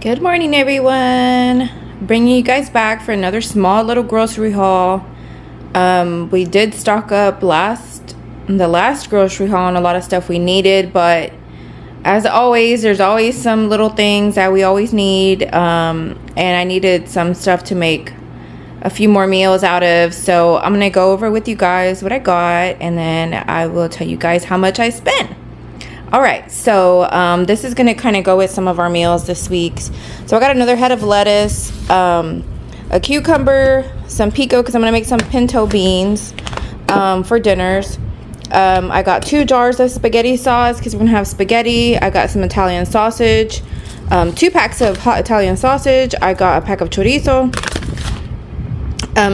Good morning, everyone. Bringing you guys back for another small little grocery haul. We did stock up the last grocery haul on a lot of stuff we needed, but as always, there's always some little things that we always need, and I needed some stuff to make a few more meals out of, so I'm gonna go over with you guys what I got, and then I will tell you guys how much I spent. All right, so this is gonna kind of go with some of our meals this week. So I got another head of lettuce, a cucumber, some pico because I'm gonna make some pinto beans for dinners. I got 2 jars of spaghetti sauce because we're gonna have spaghetti. I got some Italian sausage, 2 packs of hot Italian sausage. I got a pack of chorizo,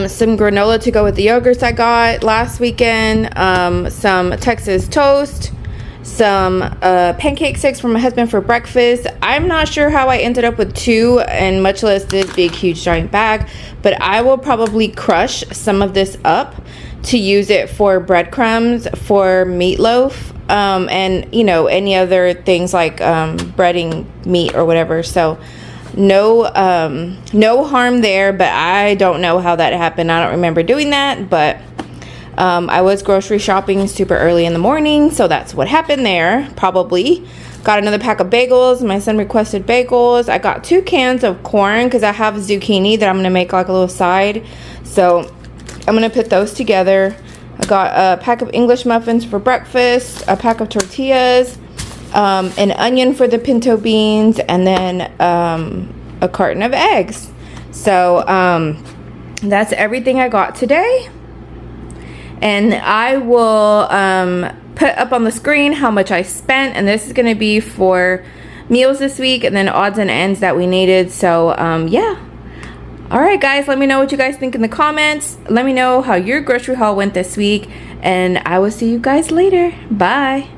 some granola to go with the yogurts I got last weekend, some Texas toast, some pancake sticks for my husband for breakfast. I'm not sure how I ended up with 2 and much less this big huge giant bag, but I will probably crush some of this up to use it for breadcrumbs, for meatloaf, and you know, any other things like breading meat or whatever. So no harm there, but I don't know how that happened. I don't remember doing that, but I was grocery shopping super early in the morning, so that's what happened there, probably. Got another pack of bagels. My son requested bagels. I got 2 cans of corn because I have zucchini that I'm going to make like a little side. So I'm going to put those together. I got a pack of English muffins for breakfast, a pack of tortillas, an onion for the pinto beans, and then a carton of eggs. So that's everything I got today. And I will put up on the screen how much I spent, and this is going to be for meals this week and then odds and ends that we needed. So yeah. All right, guys, let me know what you guys think in the comments. Let me know how your grocery haul went this week, and I will see you guys later. Bye.